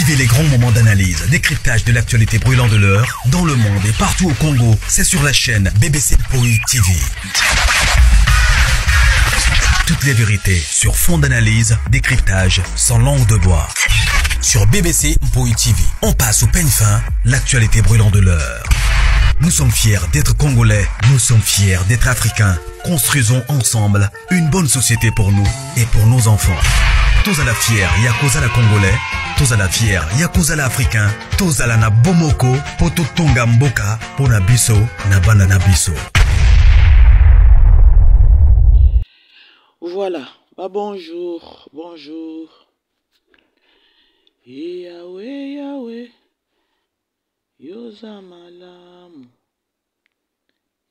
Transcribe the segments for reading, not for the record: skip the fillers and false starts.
Vivez les grands moments d'analyse, décryptage de l'actualité brûlante de l'heure, dans le monde et partout au Congo. C'est sur la chaîne BBC Mpoi TV. Toutes les vérités sur fond d'analyse, décryptage, sans langue de bois. Sur BBC Mpoi TV, on passe au peigne fin, l'actualité brûlante de l'heure. Nous sommes fiers d'être Congolais, nous sommes fiers d'être Africains. Construisons ensemble une bonne société pour nous et pour nos enfants. Tous à la fière, Yakozala Congolais. Tous à la fière, Yakozala Africain. Tous à la na Bomoko, Poto Tonga Mboka, Pona Biso, Nabana Nabiso. Voilà, bonjour, bonjour. Yahweh, Yahweh, Yoza Malam.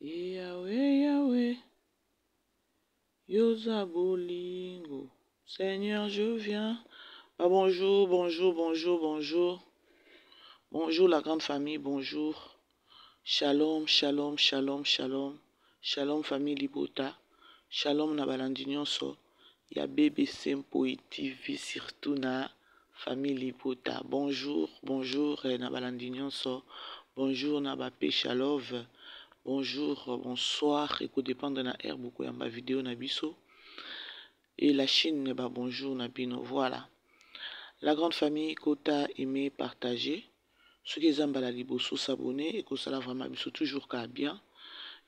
Yahweh, Yahweh, Yoza Bolingo. Seigneur, je viens. Bonjour, bonjour, bonjour, bonjour. Bonjour la grande famille, bonjour. Shalom, shalom, shalom, shalom. Shalom famille Libota. Shalom na balandi nyonso. Ya BBC Mpoi TV surtout na famille Libota. Bonjour, bonjour na balandi nyonso. Bonjour na ba Péchalove. Bonjour, bonsoir. Écoute dépendre na air beaucoup ya ma vidéo na biso. Et la Chine, bah bonjour Nabino. Voilà. La grande famille, Kota, aimé, partagé. Ceux qui aiment la liboso, s'abonner. Et que ça vraiment biso toujours qu'à bien.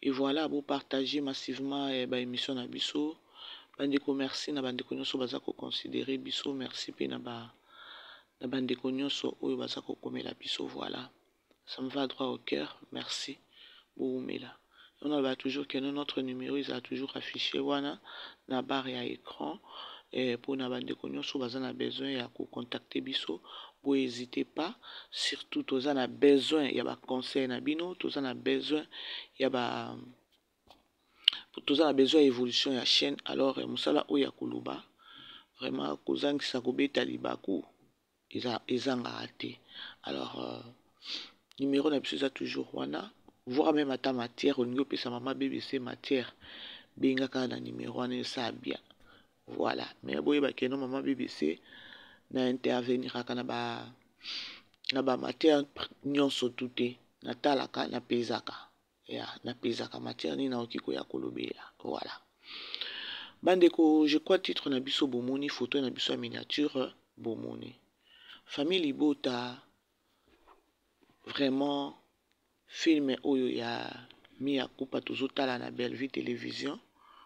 Et voilà, vous partagez massivement l'émission Nabiso. Bandeko merci, na bandeko nyonso bazako considérer biso. Merci pe na bandeko nyonso oyo bazako komela biso. Voilà. Ça me va droit au cœur. Merci. Boumela. On a toujours que notre numéro il a toujours affiché wana na barre à écran et pour na bande nyonso bazana besoin ya ko contacter biso bo hésitez pas surtout tozana besoin ya ba conseil na bino tozana besoin ya ba tozana besoin évolution ya chaîne alors musala oya kuluba vraiment kozangisa kobeta libaku ezanga raté alors numéro na biso toujours wana voir même à ta matière au niveau de sa maman BBC matière benga kana numéro 1 ça bien voilà mais boye ba keno maman BBC na intervenir kana ba matière nyonso tuté na talaka na pezaka ya na pezaka matière ni na okiko ya kolobela voilà bandeko je crois titre na biso bomoni photo na biso miniature bomoni famille Libota vraiment film oyo ya Mia Coupa tozotala na Bellevue télévision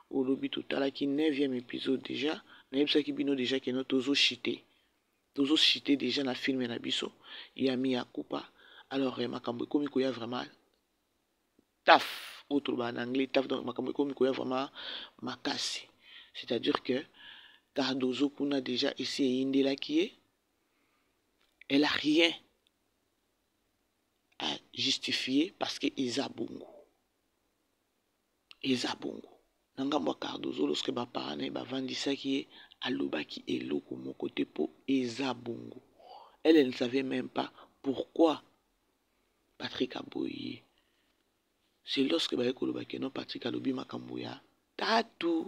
au lobby totala ki 9e épisode déjà na yebisa ki bino déjà que nous tozo chité déjà na film na biso ya Mia Coupa alors makambo komi ko ya vraiment taf autre ba en anglais taf donc makambo komi ko ya vraiment makasi c'est-à-dire que Cardozo kuna déjà ici indela qui est elle a rien à justifier parce que Ezabongo. Nanga Cardozo lorsque ba parane ba vandisa qui est alobaki eloko mon côté pour Ezabongo. Elle ne savait même pas pourquoi Patrick Aboye. C'est lorsque ba ekolobaki non Patrick alobi makamboya tatu.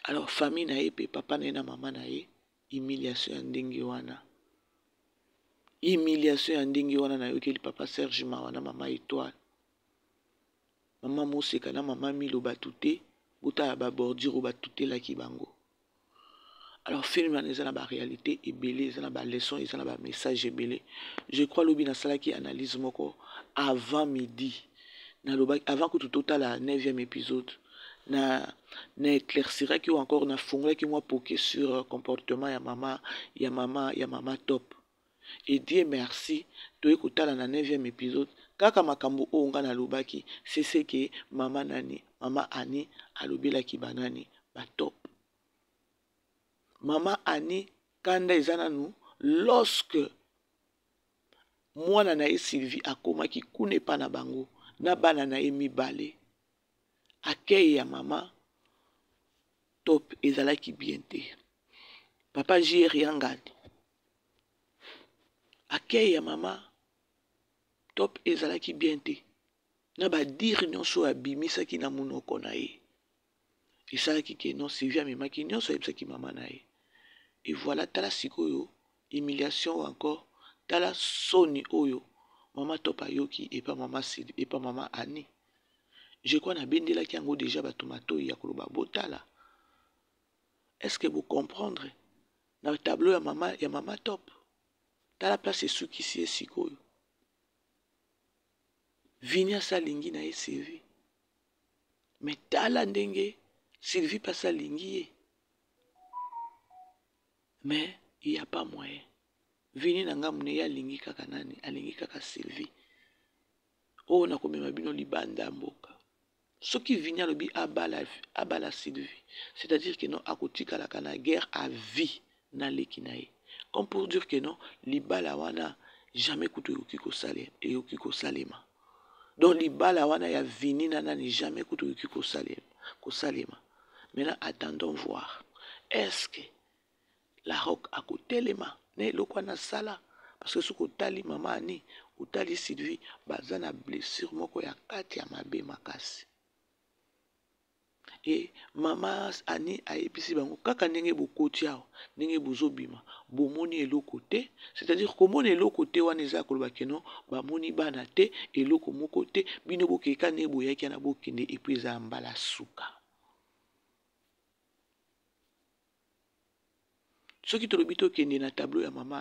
Alors famille na ye pe papa na maman na ye humiliation ndenge wana. Humiliation ya ndenge wana na yokeli papa Serge Mawana mama Étoile mama Moseka na mama Milo batute buta ya ba bordure batute la kibango alors film na eza na ba réalité ebele eza na ba leçon eza na ba message ebele je crois lobi na sala ki analyse moko avant midi na loba avant que tout total la 9e épisode na éclaircira ki encore na fongla ki moi poké sur comportement ya mama top. Et Dieu merci, tu écoutes la 9e épisode. Kaka makambo onga na lobaki, c'est ce que maman Annie a lobela ki banani ba top. Maman Annie kanda ezana nous lorsque moi na Sylvie akoma ki kune pa na bango na bana na mibale. Accueil ya maman top ezala ki bien te. Papa J rien ngadi. Accueil ya mama top ezalaki bien te na ba dire nyonso abimisa ki na munoko na ye esalaki ke non Sylvie amemaki nyonso ayebisaki mama na ye Et voilà, tala sikoyo, humiliation ou encore, tala soni oyo, maman Top Ayoki et pas maman Sid et pas maman Annie. Je crois na bendela ki yango déjà ba tomato ya koloba botala. Est-ce que vous comprendrez? Dans le tableau ya maman Top. Tala place sous qui si sikoyo. Vinia sa lingi na ye Sylvie. Mais tala ndenge Sylvie pas sa lingi. Mais il n'y a pas moyen. Vini nanga mune ya lingi kaka nani, alingi kaka Sylvie. Oh na komema bino libanda mboka. Soki Vini alobi abala Sylvie, c'est-à-dire que non akotika la kana guerre à vie na leki na ye. Comme pour dire que non, libala wana jamais kutu yoki ko salema. Donc libala wana ya Vini nana ni jamais kutu yoki ko salema. Maintenant attendons voir. Est-ce que la rock a kotelema ne lokwa na sala parce que soko tali mama ani utali Sylvie baza na blessure moko ya kati ya mabe makasi. Et mama ani ayebisi bango kaka ndenge bokoti awo ndenge bozobima bomoni eloko te, c'est-à-dire komona eloko te wana eza koloba keno bamoni bana te eloko moko te bino bokeka ne boyaki na bokende epuis eza mbala suka. Ce qui te le bito kende na tableau ya mama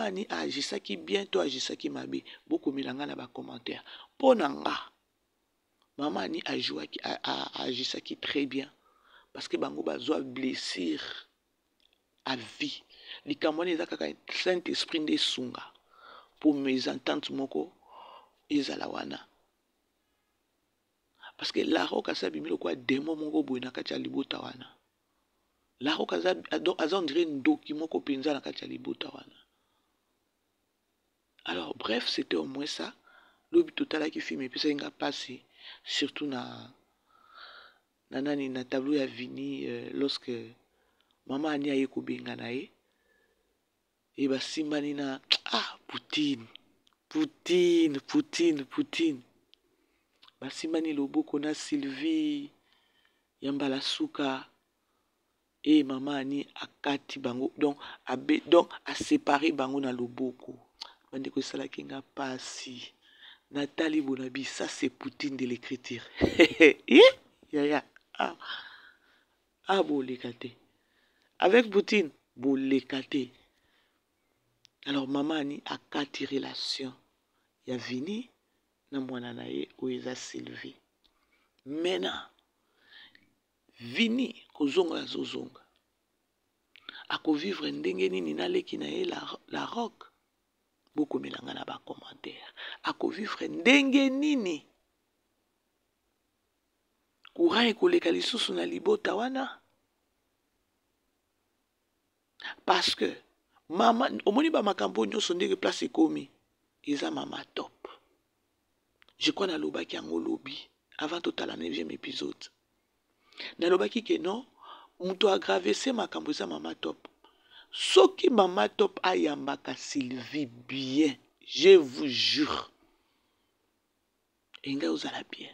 ani agisaki bien to agisaki mabe beaucoup milanga na ba commentaire pona nga mama ani agisaki très bien parce que bango bazwa blessure à vie likambo eza kaka Saint Esprit nde sunga pour mes ententes moko ezala wana parce que la rock asabimi lokwa démon moko boye na kati ya libota wana. La rock aza on dirait ndoki moko penza na kati ya libota wana. Alors bref, c'était au moins ça. Le but total qui filme et puis ça inga passé surtout na tableau ya Vini lorsque maman ani aye ko benga na ye et ba simbani na Poutine ba simbani loboko na Sylvie yambala suka. Et maman ani akati bango donc a séparé bango na loboko bande ko sala kinga pasi Nathalie Bonabi, ça c'est Poutine de l'écriture. Bolekate avec Poutine bolekate. Alors maman ani akati relation ya Vini na mwana na ye oeza Sylvie. Maintenant Vini kozonga ya zozonga ako vivre ndenge nini na leki na ye la rock beaucoup melanga na ba commentaire ako vivre ndenge nini courant ekoleka lisusu na libota wana parce que mama omoni ba makambo nyonso ndenge place ekomi eza mama Top. Je crois na lobaki yango lobi avant totala 9e épisode na lobaki ke non muto agravese makambo eza mama Top. Soki mama Top ayambaka Sylvie bien, je vous jure enga ozala bien.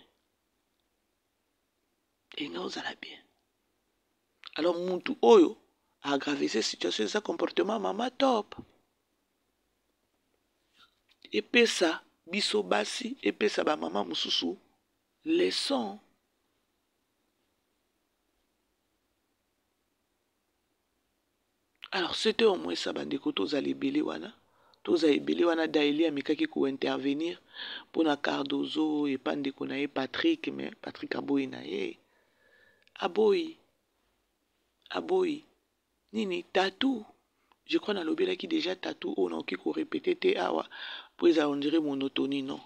Alors mutu oyo agravese situation eza comportement mama Top. Epesa biso basi epesa ba mama mususu leçon. Alors c'était au moins ça bandeko toza lebele wana Daeli amikaki ko intervenir pour na Cardozo et pandeko na ye Patrick mais Patrick aboyi na ye aboyi nini tatou je crois na lobela ki déjà tatou on a ko répéter te awa pour ça on dirait monotonie non.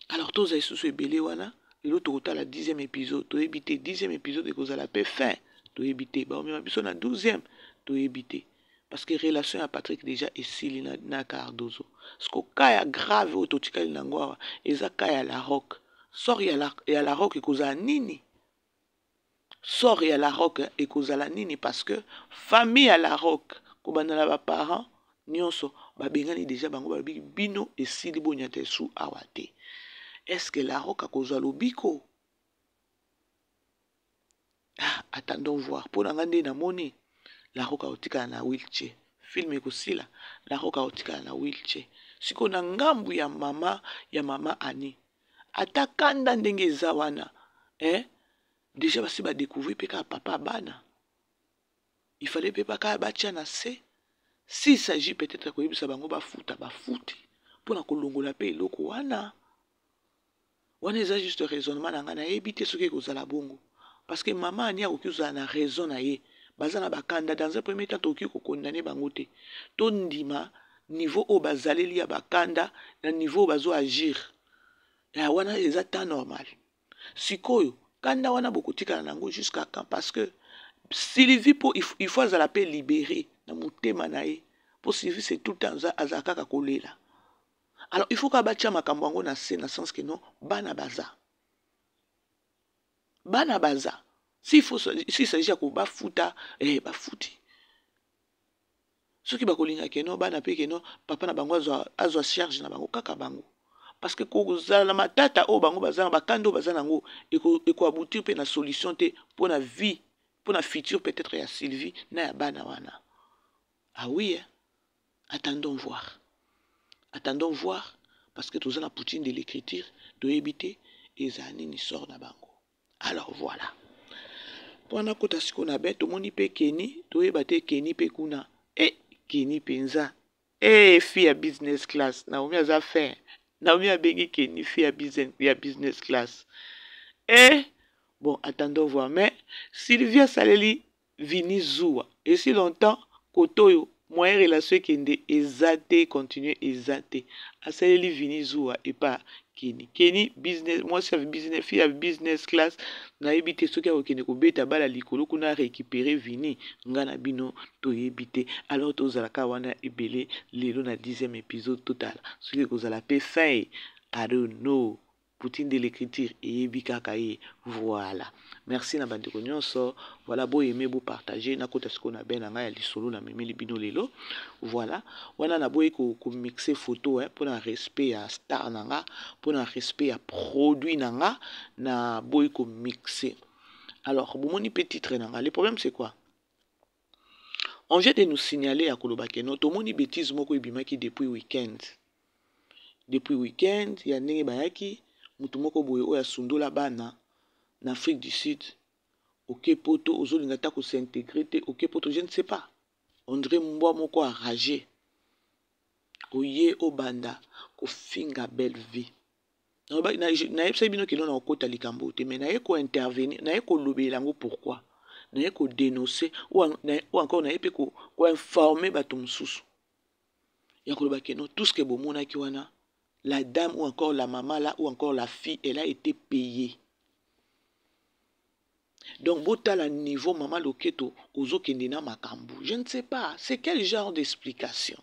Alors toza isusu ebele wana l'autre côté la 10e épisode to éviter 10e épisode ko za la paix fin to éviter ba on biso na 12e to éviter parce que relation à Patrick déjà esili na Cardozo parce que kaya grave ototikali nangwa eza kaya la rock sort ya la rock ekoza nini sort ya la rock ekozala nini parce que famille à la rock ko bandala ba parents nyonso ba bengani déjà bango ba bino esili bonya te su awate. Est-ce que la rock akozwa lobiko Ah, attendons voir. Pour n'angande na moni, la roka otika na wheelchair. Film ekosila, la roka otika na wheelchair. Siko na ngambu ya mama Ani. Ata kanda ndenge eza wana, déjà basi ba découvrir peka papa bana. Il fallait pas ka batia na se. S'il s'agit peut-être ko yebisa bango ba futi. Pona kolongola pe eloko wana. Wana eza juste raisonnement na ngana ebité soki kozala bongo. Parce que maman Ani a okiza na raison na ye. Bazana bakanda dans un premier temps toki ko condamner bango te. To ndima niveau o bazaleli ya bakanda na niveau bazo agir. Ya wana eza temps normal. Sikoyo kanda wana bokotika nango jusqu'à quand? Parce que Sylvie il faut azala pe libérer na motema na ye. Pour Sylvie c'est tout le temps azakaka kolela. Alors il faut qu'abatia makambo yango na se na sens que non bana baza. Bana baza. S'il s'agit ko ba futa bafuti. Ceux qui bakolinga ke non bana pe ke non papa na bango azwa charge na bango kaka bango. Parce que kozala matata o bango bazana bakando bazana ngo eko aboutir pe na solution te pour na vie pour na futur peut-être ya Sylvie na ya bana wana. Ah oui, attendons voir parce que tous na poutine de l'écriture de éviter ezani ni sort na bango. Alors voilà. Pour na kota siko na beto moni pe Kenny to ebate Kenny pe kuna Kenny penza fille ya business class na omi aza fin. Naomi a bengi Kenny fille à business class. Bon, attendons voir. Mais Sylvia Saleli vini zoua. Et si longtemps, Kotoyo, moyen relation kende ezate, continuer ezate. A Saleli vini zoua et pas Kenny. Kenny, business, moi c'est business, fille à business class. Na ebite soki a kende ko beta bala likolo kuna récupérer vini. Ngana bino to ebite. Alors to zalaka wana ebele lelo na 10e épisode total. Soki ko zala pe fin. I don't know. Poutine de l'écriture et bikakaye. Voilà. Merci na bandeko nyonso. Voilà, bo aimer bo partager na kota siko na ben nga ya lisolo na memeli bino lelo. Voilà. Wana na boye ko mixer photo pour na respect ya star nanga, pour na respect ya produit nanga na boye ko mixer. Alors, bomoni petit titre nanga. Le problème c'est quoi? On vient de nous signaler à Kolobakeno, to moni bêtise moko ibimaki depuis week-end. Depuis week-end, il y a ndenge bayaki mutu moko boye oya sundola bana na Afrique du Sud. OK poto ozolinga ta ko s'intégrer te OK poto je ne sais pas. On dirait mbwa moko enragé. Oye obanda ko finga belle vie. Na yebisa bino kilo na okota likambo te mais na ye ko intervenir, na ye ko lobela ngo pourquoi? Na ye ko dénoncer ou encore na ye pe ko informer bato mususu. Ya koloba keno tout ce que bomona ki wana la dame ou encore la maman là ou encore la fille, elle a été payée. Donc, bota la niveau maman loketo ozo kendina makambu. Je ne sais pas, c'est quel genre d'explication?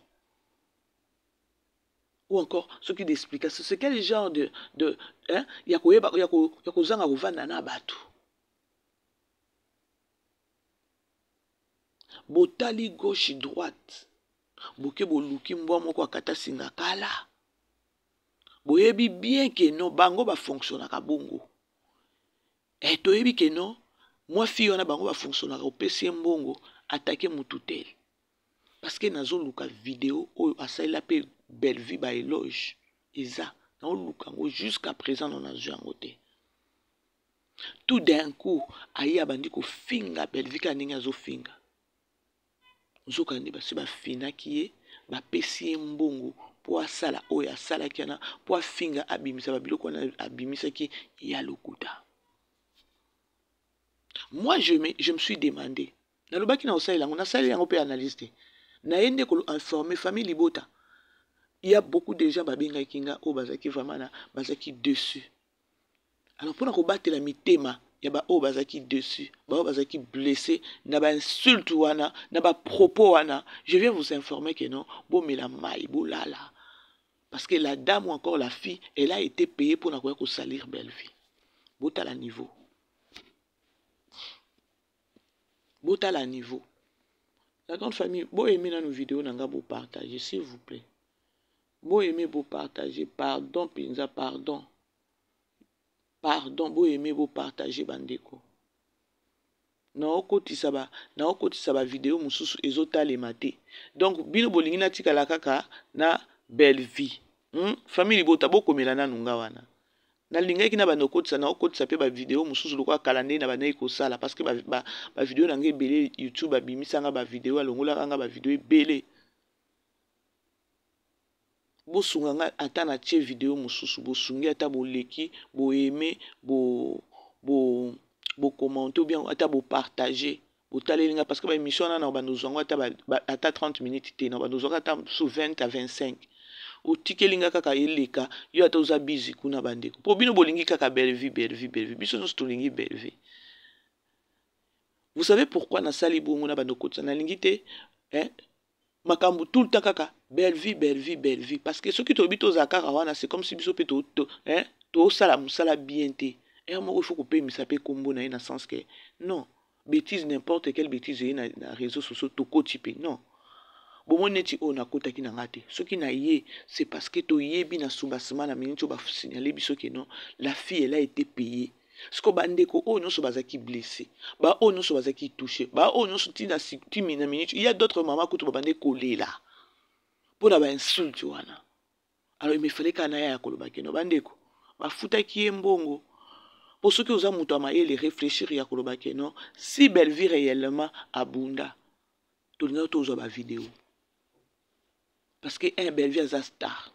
Ou encore, ce qui d'explication, c'est quel genre de yako zanga kovanda na batu. Botali gauche droite. Boke boluki mbwa moko akata singa kala. Boyebi bien que non bango ba fonctionnaka bongo. Et toyebi que non moi fille wana bango ba fonctionnaka opesi mbongo attaquer mututel. Parce que nazo luka vidéo oyo asaila pe belle vie ba éloge eza na luka ngo jusqu'à présent on a joué en côté. Tout d'un coup aya bandi ko finga belle vie ka ninga zo finga. Nzoka ndi basi ba fina kiye ba pesi mbongo po asala oyo asala kiana po afinga abimisa babiloko na abimisa ki ya lokuta. Moi je me suis demandé na lobaki na osala yango na sala yango pe analyste na yende ko informer famille Libota. Il y a beaucoup de gens babinga kinga o bazaki vraiment na bazaki dessus. Alors pour na ko battre la mitema ya ba o bazaki dessus, ba o bazaki blessé na ba insulte wana na ba propos wana, je viens vous informer que non bo mela mai bo lala. Parce que la dame ou encore la fille, elle a été payée pour n'avoir que salir belle vie. Bota la niveau. Bota la niveau. La grande famille, bon aimez dans nos vidéos, n'anga beau partager, s'il vous plaît. Bon aimez beau partager, pardon, Pinza, pardon. Pardon, bon aimez beau partager, bandeko. na okotisa ba vidéo mususu ezotalema te. Donc bino bolingi natikala kaka na belle vie. Famille libota bokomela nanu nga wana. Nalingaki na bando okotisa na okotisa pe ba vidéo mususu lokwa kalande na banayi kosala parce que ba vidéo na ngai ebele YouTube abimisanga ba vidéo alongolaka nga ba vidéo ebele. Bosunga nga ata na tie vidéo mususu bosungi ata boleki boaime bo commenter ou bien ata bo partager botaleli nga parce que ba émission na bando zongo ata 30 minutes te na bando zongo ata sous 20 à 25 otikeli nga kaka eleka yo ata oza busy kuna bandeko po bino bolingi kaka belle vie biso nyonso tolingi belle vie. Vous savez pourquoi nasali bongo na bando kotsa nalingi te makambu tout le temps kaka belle vie parce que ceux qui tobi toza kaka wana c'est comme si biso pe to sala musala bien te moko il faut ko pemisa pe kombo na ina sens que non bêtise n'importe quelle bêtise na réseaux sociaux to kotipe non bomo neti o na kota ki na ngate soki na ye c'est parce que to yebi na soubassement na minute ba signaler biso que non la fille elle a été payée. Siko bandeko o nyonso bazaki blessé ba o nyonso bazaki touché ba o nyonso tina sitimi na minute il y a d'autres mamans kutu babande kolela pona ba insulte wana. Alors il me fallait kana ya koloba keno bandeko ba futaki mbongo pour ceux qui osa muto amaele réfléchir ya koloba keno si belle vie réellement abunda to linga to zo ba vidéo parce que un belle vie a star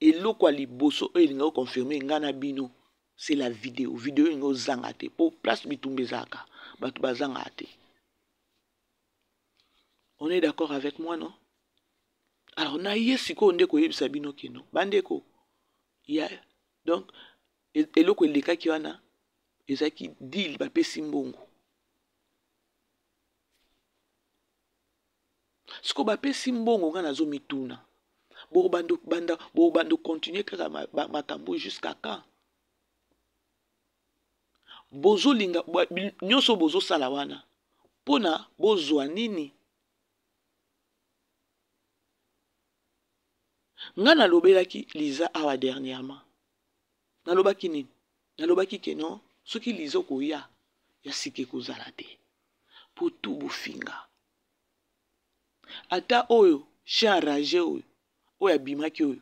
et lokwa liboso e linga confirmer ngana bino c'est la vidéo ngo zangate pour place bitumbezaka batu bazangate. On est d'accord avec moi non? Alors na yesiko ndeko yebisa bino keno bandeko ya donc eloko elekaki wana ezaki deal bapesi mbongo siko bapesi mbongo nga nazo mituna bando continuer kaka makambo jusqu'à quand? Bozo linga nyonso bozo sala wana pona bozwa nini? Nga nalobelaki Liza awa dernièrement nalobaki nini? Nalobaki ke non soki Liza koya ya sike kozala te po tout bofinga ata oyo chien enragé oyo abimaki oyo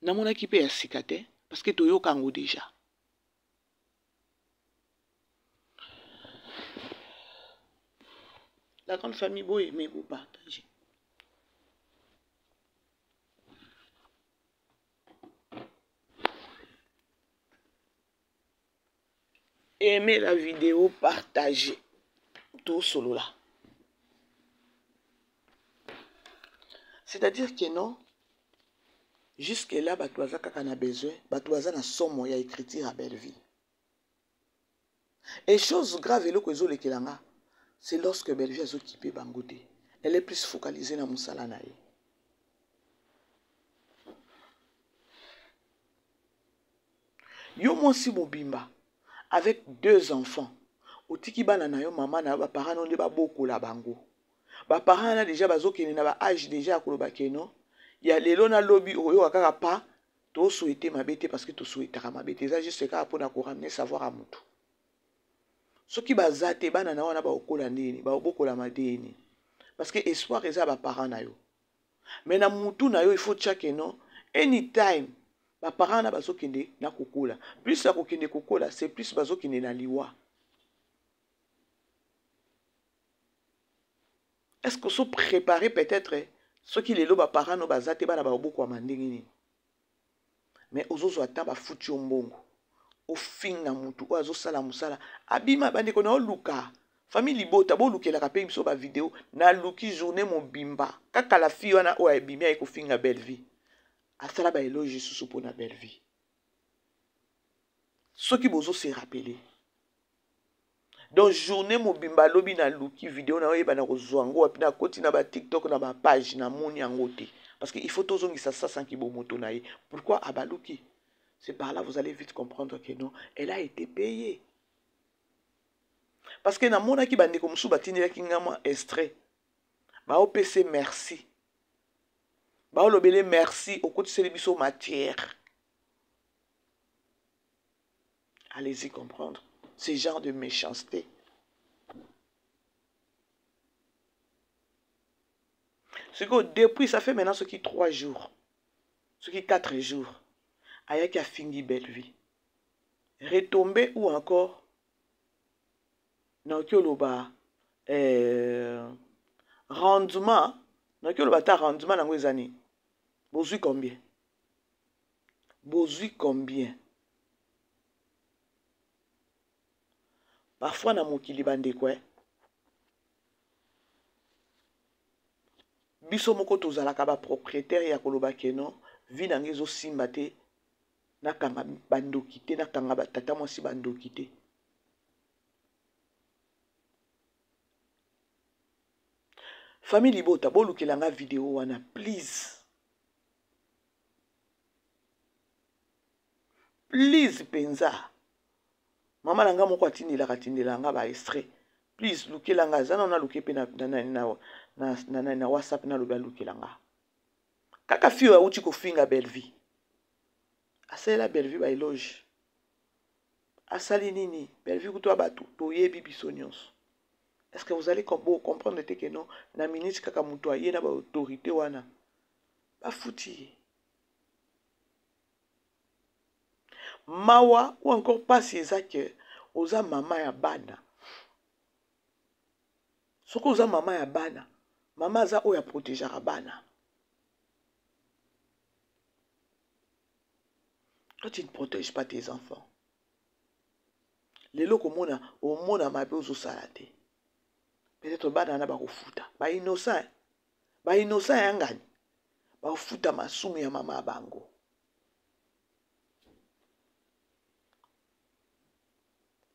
namonaki pe ya sika te parce que toyoka ngo déjà. La grande famille boy mais vous partagez. Aimez la vidéo, partagez tout solo là. C'est-à-dire que non, jusque là, Batouaza Kakana besoin, Batouaza na somme ya écriture à belle vie. Et chose grave, c'est lorsque belle vie a occupé Bangote. Elle est plus focalisée dans Moussala nae. Yo monsi mobimba avec 2 enfants. Otiki bana na yo maman na ba parents non ba boko la bango. Ba parents na déjà bazokene na ba âge déjà koloba keno. Ya lelo na lobby oyo akaka pa to souhaiter mabete parce que to souhaitera mabete ça juste ka pour na ko ramener savoir à mutu. Soki bazate bana na wana ba okola nini ba obokola madeni parce que espoir eza ba parents na yo. Mais na mutu na yo il faut checker non anytime ba parents na bazokende na kokola plus ya kokende kokola c'est plus bazokende na liwa. Est-ce que so préparer peut-être ce qui les loba parents no bazate bana ba oboko amandingi mais ozozo ata ba futi mbongo o fin na mutu o azo sala musala abima bande ko na oluka famille libota bo lukela ka pe biso ba vidéo na luki journée mobimba kaka la fille wana o abimi ay ko finga belle vie asala ba éloge susu pour na belle vie ce qui bozo se rappeler. Donc journée mobimba lobi na luki vidéo na oyeba na kozwango wapi na koti na ba TikTok na ba page na moni yango te parce que il faut tozongisa ça sans ki bo moto na ye. Pourquoi abaluki? C'est par là vous allez vite comprendre que non, elle a été payée. Parce que na mona ki bande ko musu batindela ki ngama extrait. Ba OPC merci. Ba olobele merci au côté de biso matière. Allez-y comprendre. ce genre de méchanceté. C'est que depuis, ça fait maintenant ce qui 3 jours, ce qui 4 jours, Aya qui a fini belle vie. Retomber ou encore, dans le rendement, dans le rendement dans les années. Bozui combien? Bozui combien? Parfois, dans mon kilibande quoi? Biso moko tozalaka ba propriétaire ya koloba keno, vi na ngezo simba te, na kanga bandoki te, na kanga batata mwasi bandoki te. Famille Libota, bolukelanga vidéo wana, please. Please penza. Mama nanga moko atindelanga ba extrait. Please lukelanga zana na luke pe na WhatsApp na loba lukelanga. Kaka fio ya uti ko finga belle vie. Asala belle vie ba éloge. Asali nini belle vie kuto abatu to yebi biso nyonso. Est-ce que vous allez comprendre que non na ministre kaka muto aye na ba autorité wana ba futi mawa ou encore pas c'est que oza mama ya bana soko oza mama ya bana mama za oya protéger bana. Quand tu ne protèges pas tes enfants lelo komona omona mabe ozo salate peut-être bana na ba kofuta ba innocent yangani ba kofuta masumu ya mama bango.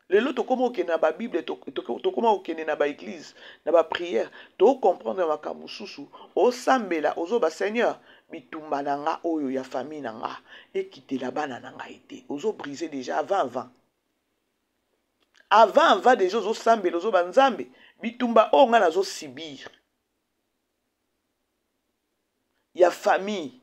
Lelo tokoma okende na ba Bible tokoma okende na ba église na ba prière to comprendre makambo susu osambela ozoba Seigneur bitumba nanga oyo ya famille nanga ekitela bana nanga ete ozo briser déjà avant déjà ozo sambela ozoba nzambe bitumba o nga nazo subir ya famille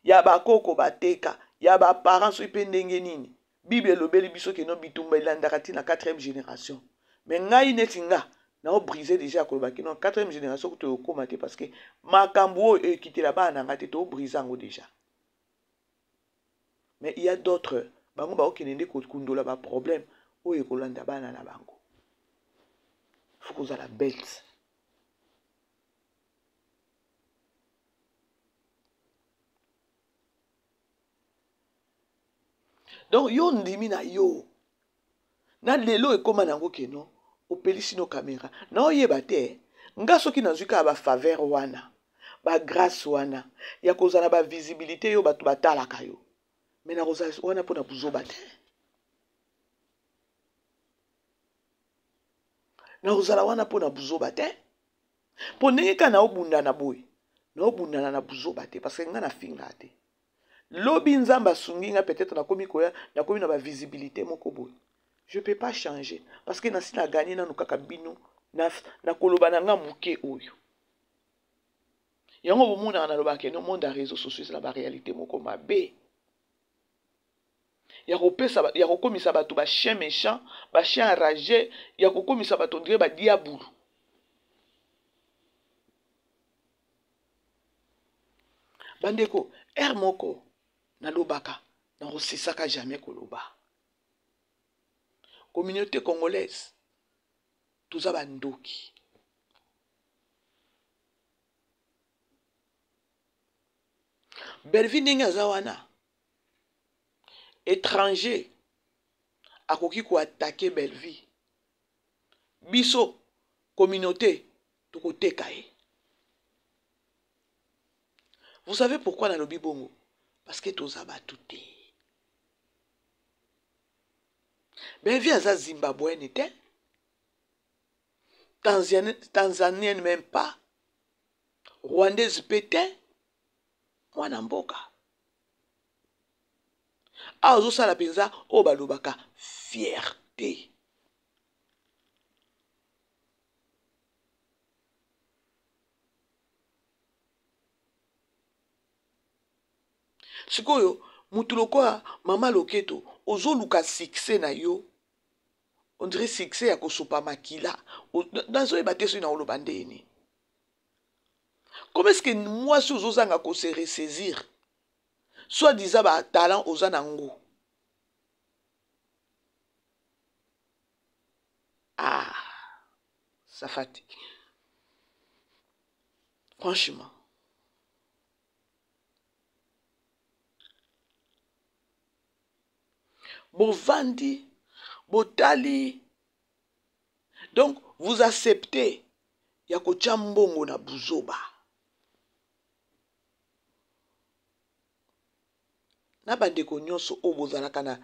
ya bakoko bateka ya ba parents pe ndenge nini. Bible lobeli biso ke no bitumba ilandaka ti na 4e génération. Mais ngai neti nga na o briser déjà ko ba ke no 4e génération ko to koma te parce que makambo e kitela bana nga te to briser ngo déjà. Mais il y a d'autres bango ba okende ko kundola ba problème o e ko landa bana na bango. Faut que ça la bête. Donc yo ndimi na yo na lelo ekoma nango keno opelisi no caméra na oyeba te nga soki nazuka ba faveur wana ba grâce wana ya kozala ba visibilité yo batu batalaka yo mais na kozala wana pona buzoba te na kozala wana pona buzoba te po ndenge ka na obundana boy na obundana na buzoba te parce que nga na finga te lobi nzamba asungi nga peut-être nakomi koya nakomi na ba visibilité moko boy. Je peux pas changer parce que nasi na gagné na nukaka bino na koloba na nga muke oyo. Yango bomona na loba ke no monde a réseaux sociaux la ba réalité moko mabe. Ya kopesa ya kokomisa bato ba chien méchant, ba chien enragé, ya kokomisa bato ndire ba diabulu. Bandeko, moko na lobaka na osisaka jamais koloba. Communauté congolaise tuza bandoki. Belvi ndenge aza wana étranger akoki ko attaquer Belvi. Biso communauté tokoteka ye. Vous savez pourquoi dans le Bibongo? Parce que toza batuté. Belvi aza Zimbabwean te. Tanzanienne même pas. Rwandaise pété. Mwana mboka. A ozo sala penza o balobaka fierté. Sikoyo mutu lokola mama loketo ozo luka succès na yo On dirait succès ya kosopa makila. Dans les bâtiments na olo bandeni. Comment est-ce que moi si aux ozanga ko se ressaisir? Soit disant ba talent aux anango. Ah, ça fatigue. Franchement. Bovandi, botali. Donc, vous acceptez. Yako chambongo na buzoba. Na bandeko nyonso o bozalaka na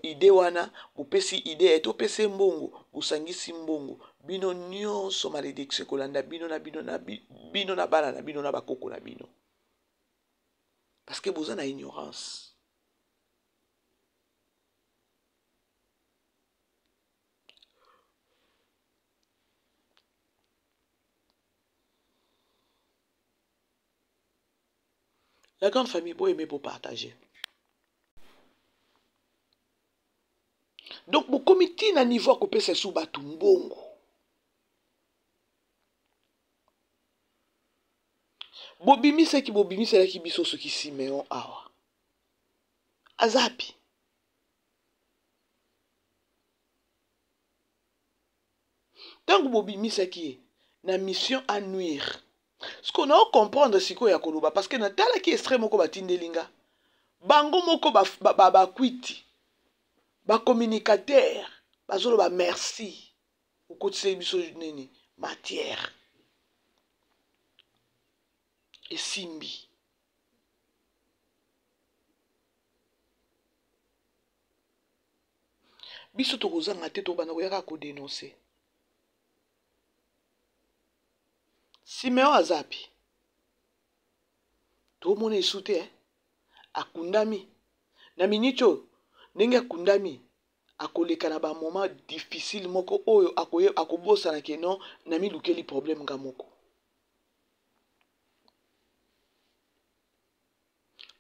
ide wana, bopesi ide eto pese mbongo, bosangisi mbongo. Bino nyonso malédiction kolanda bino na bana na bino na bakoko na bino. Parce que boza na ignorance. La grande famille, pour aimer, pour partager. Donc, mon comité na niveau à couper ses sous batumbongo. Bobimi c'est qui bobimi c'est là qui biso ce qui s'y met en awa. Azapi. Tant que bobimi c'est qui na mission à nuire. Ce qu'on a comprendre c'est quoi ya koloba parce que na tala qui extrême moko batindelinga. Bango moko ba kwiti. Ba communicateur, bazolo ba merci. Au côté biso nini matière. Et simbi. Biso to kozanga te to bana koyaka ko dénoncer. Siméon azapi. To mona esute akundami. Na minicho ndenge akundami akoleka na ba moment difficile moko oyo akobosa na keno na milukeli problème nga moko.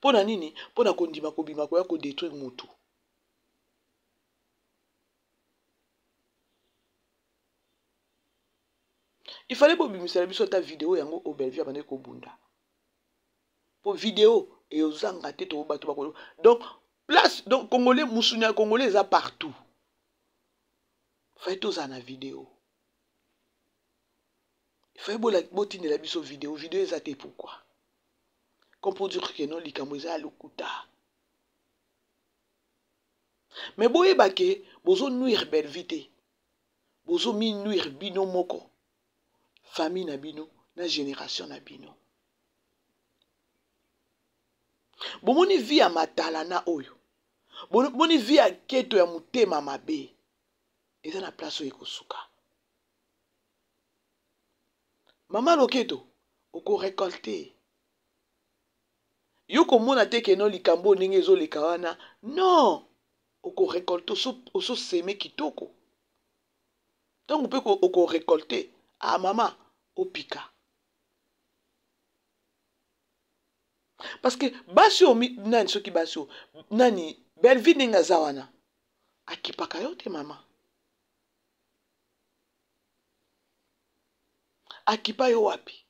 Pona nini? Pona kondima kobima koya ko détruire mutu. Il fallait que vous biso ta vidéo yango au Belgique abandé ko bunda. Pour vidéo et aux angate to batu bakolo. Donc place donc congolais musunya congolais a partout. Faites aux ana vidéo. Il fallait bo la botine la biso vidéo ezate pourquoi. Comme pour dire que non likambo eza lokuta. Mais boye bake bozo nuire belle vite. Bozo mi nuire bino moko. Famille na bino, na génération na bino. Bomoni vi ya matala na oyo. Bomoni vi ya keto ya mutema mabe. Eza na place oyo ekosuka. Mama loketo, oko récolter. Yo komona te ke no likambo ndenge ezoleka wana. Non, oko récolter oso seme kitoko. Donc on peut oko récolter. Ah maman, opika. Parce que basio nani soki basio nani belle vie ninga zawana. Akipaka yote mama. Akipa yo wapi?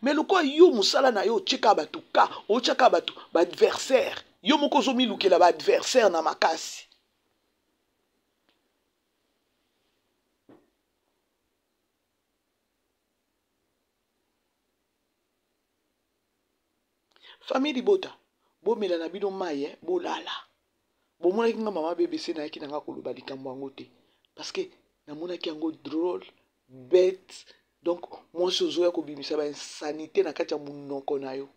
Mais le quoi yo musala na yo cheka batu ka o cheka batu ba adversaire yo moko zo milukela ba adversaire na makasi. Famille Libota bo mela na bino maye bo lala. Bo mona kinga mama BBC na yaki nanga koloba likambo yango te parce que na mona ki yango drôle bête. Donc, moi, je suis obligé de insanité na kati ya munoko na yo.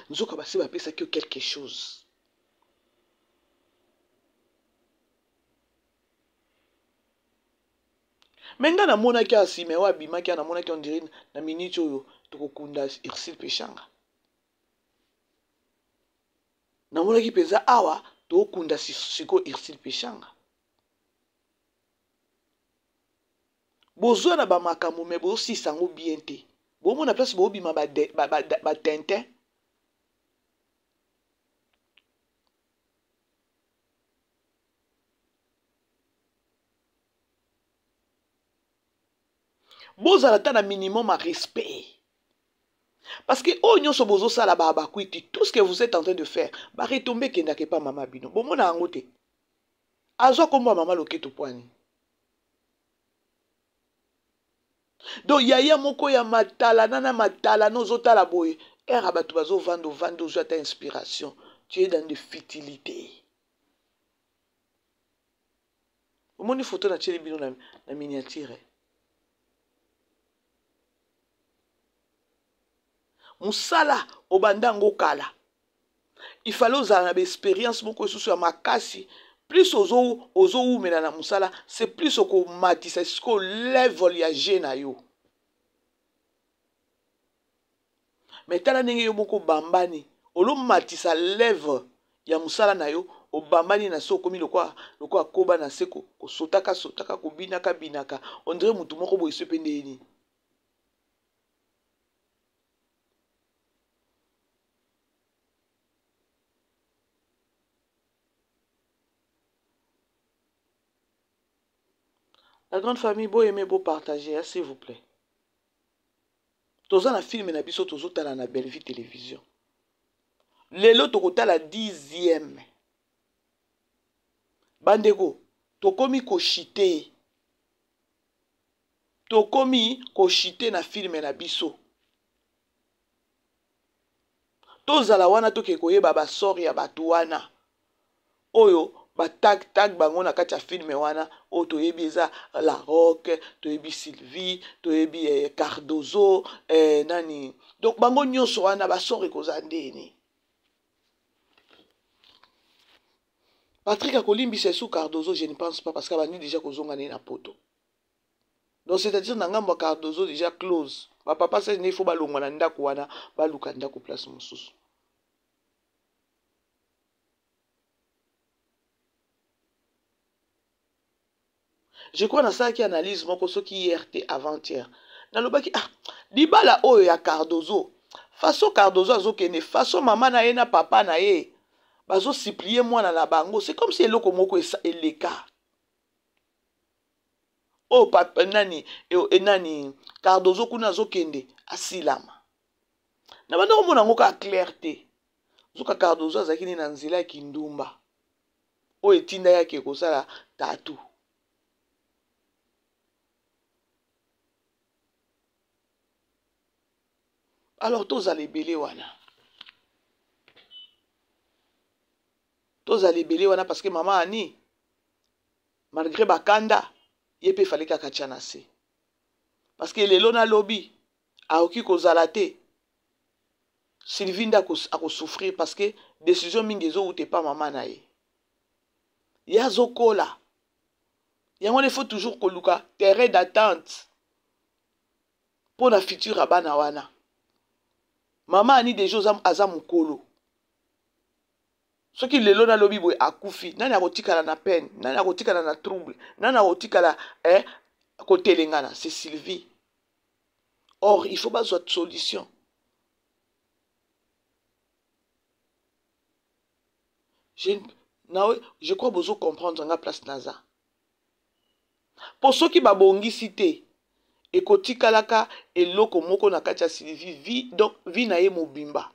Nzoka basi ba pesa que quelque chose. Menga na mona ki asime wa bima ki na mona ki on dirait na minute oyo tokokunda Irsil Peshanga. Na mona ki pesa awa tokokunda siko Irsil Peshanga. Bozo na ba makambo me bo si sango bien te. Bo mo na place bo bima ba tintin. Bozala ta na minimum à respect. Parce que oh nyonso bozo sala ba bakuiti, tout ce que vous êtes en train de faire, ba retomber kenda ke pa mama bino. Bo mo na ngote. Azo kombo mama loketo poani. Donc yaya moko ya matala nana matala nozo tala boye. Era batu bazo vando zo ta inspiration. Tu es dans des futilités. Omoni photo na tsheli bino na miniature. Musala obandango kala. Il fallait uzala na expérience moko susu ya makasi. Plus ozo umela na musala, c'est plus oko matisa sko level ya jena yo. Mais tala ndenge yo moko bambani, olo matisa level ya musala na yo, o bambani na so komi lokwa koba na seko, ko sotaka ko binaka, on dirait mutu moko boye sepende ni. La grande famille, beau aimer, beau partager, s'il vous plaît. Toza na film na biso tozo tala na Belle Vie télévision. Lelo tokota la 10e. Bandego, tokomi koshite. Tokomi koshite na film na biso. Tozala wana toke koyeba ba sori ya batu wana. Oyo ba tag bango na kati ya film wana o toyebi eza La Roque, toyebi Sylvie, toyebi Cardozo, nani. Donc bango nyonso wana ba sori koza ndeni. Patrick Akolimbi c'est sous Cardozo, je ne pense pas parce qu'il a déjà kozonga na poto. Donc c'est-à-dire nangamba Cardozo déjà close. Ba papa c'est ne faut ba longwa na ndako wana, ba luka ndako place mosusu. Je crois dans ça qui analyse mon koso qui hier avant-hier. Dans le bas qui dibala oyo ya Cardozo. Façon Cardozo azokene, façon maman na ye na papa na ye. Bazo supplier moi na la bango, c'est comme si eloko moko eleka. Oh papa nani nani Cardozo kuna azokende asilama. Na banda komona ngo ka clarté. Zoka Cardozo azakini na nzela kindumba. O etinda yake kosala tatou. Alors tous allez belé wana. Tous allez belé wana parce que maman ani malgré bakanda yepe fallait kaka tchanase. Parce que lelo na lobby aoki kozala te. Sylvie nda ko souffrir parce que décision mingi zo ou pas maman na ye. Yazo kola. Yango il faut toujours koluka terrain d'attente pour la future abana wana. Maman ani des choses aza mukolo. Ce qui lelo na lobi boy akufi, nani akotikala na peine, nani akotikala na trouble, nani akotikala kotelengana, c'est Sylvie. Or, il faut pas de solution. Je crois que vous comprendre nga place naza. Pour ceux qui babongi cité, ekotikalaka eloko moko na kati ya Sylvie, donc vi na ye mobimba.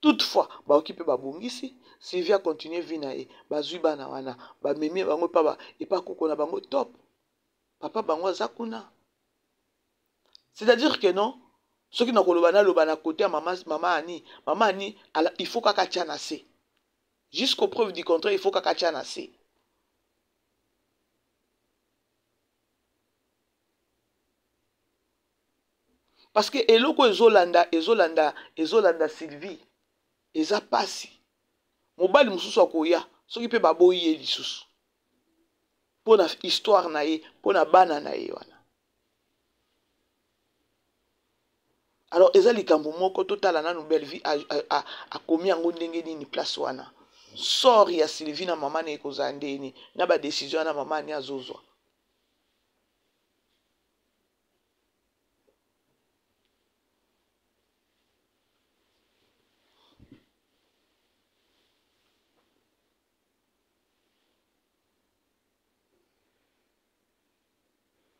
Toutefois, ba okipe ba bongisi, Sylvie a continué vi na ye, ba zui bana wana, ba memi bango pa ba et pas koko na bango top. Papa bango azakuna. C'est-à-dire que non, ceux qui n'ont pas le côté maman ani, il faut kaka tchanase. Jusqu'aux preuves du contraire, il faut kaka tchanase. Parce que eloko ezolanda Sylvie. Eza pasi. Mobali mususu akoya, soki pe baboyi ye lisusu. Pona histoire na ye, pona bana na ye wana. Alors eza likambo moko totala na Belle Vie a komi yango ndenge nini place wana. sort ya Sylvie na maman ne kozala ndeni na ba décision na maman ni azozwa.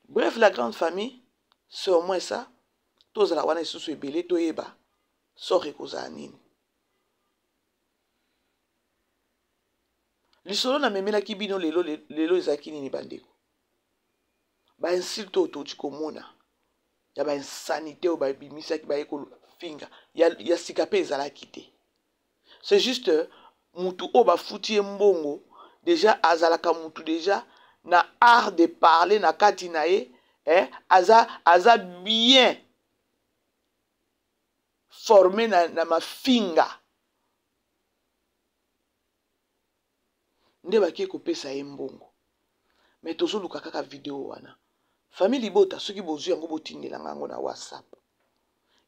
Bref, la grande famille, c'est au moins ça. Tous la wana isusu ebele to yeba. Sort kozala nini. Lisolo na memela ki bino lelo ezaki nini bandeko. Ba insulte ototi komona. Ya ba insanité o ba bimisa ki ba ekolo finga. Ya sikape ezalaki te. C'est juste mutu o ba futi mbongo déjà azalaka mutu déjà na art de parler na kati na ye aza bien formé na mafinga nde baki kopesa ye mbongo mais tozoluka kaka video wana famille libota soki bozu yango botindela ngango na WhatsApp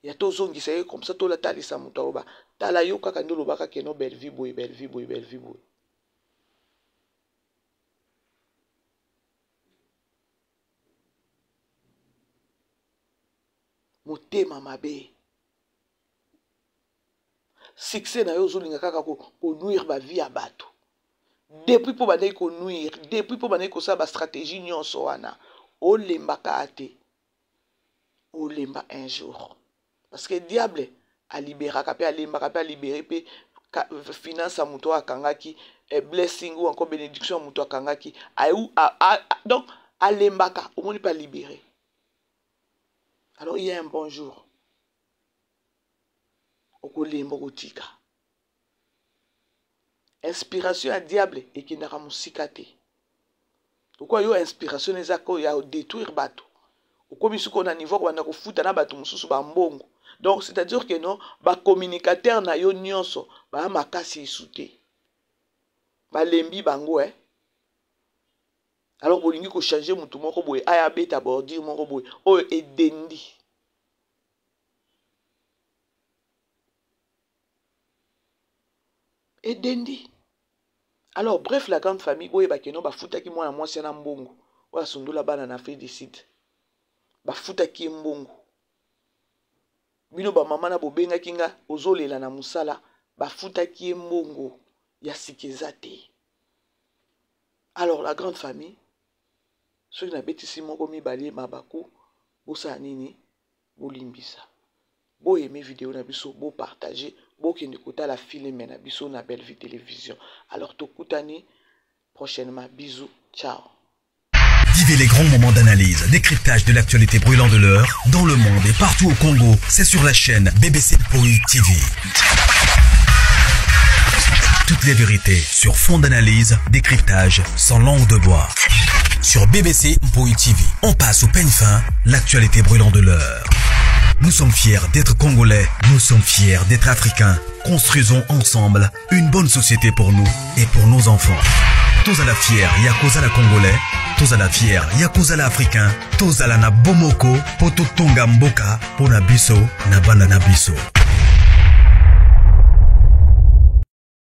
ya tozongisa ye comme ça tola talisa mutu aloba tala yo kaka ndo lobaka keno belle vie boy belle vie boy belle vie boy. Motema mabe succès na yo zolinga kaka ko nuire ba vie ya bato depuis po banayi ko nuire depuis po banayi ko sa ba stratégie nyonso wana olemba kate olemba un jour parce que diable a libéraka pe alembaka pe a libéré pe finance a muto akangaki blessing ou encore bénédiction muto akangaki donc alembaka au moins pas libéré. Alors il y a un bon jour. Okolembo kotika. Inspiration à diable et qui n'a pas musikate. Pourquoi yo inspiration ezako ya détruire bato. Okomi suko na niveau wana ko futa na bato mususu ba mbongo. Donc c'est-à-dire que non ba communicateur na yo nyonso ba makasi isute. Ba lembi bango Alors bolingi ko changer mutu moko boye aya beta bordir moko boye o edendi. Edendi. Alors bref la grande famille boye ba keno ba futaki mwana mwasi na mbongo. Wa sundola bana na Afrique du Sud. Ba futaki mbongo. Bino ba mama na bobenga kinga ozolela na musala ba futaki mbongo ya sikezate. Alors la grande famille ceux qui n'habitent ici moko mibali mabaku bosa nini bolimbisa bo aimer vidéo na biso bo partager bo kende kota la filme na biso na Belle Vie Télévision. Alors tokutani prochainement, bisous, ciao. Vivez les grands moments d'analyse, décryptage de l'actualité brûlant de l'heure dans le monde et partout au Congo. C'est sur la chaîne BBC Mpoi TV. Toutes les vérités sur fond d'analyse, décryptage sans langue de bois. Sur BBC Mpoi TV, on passe au peigne fin l'actualité brûlante de l'heure. Nous sommes fiers d'être Congolais, nous sommes fiers d'être Africains. Construisons ensemble une bonne société pour nous et pour nos enfants. Tous à la fière, Yakoza la Congolais, tous à la fière, Yakoza la Africain, tous à la na Bomoko, Poto Tonga Mboka, Pona Biso, na Banda na Biso.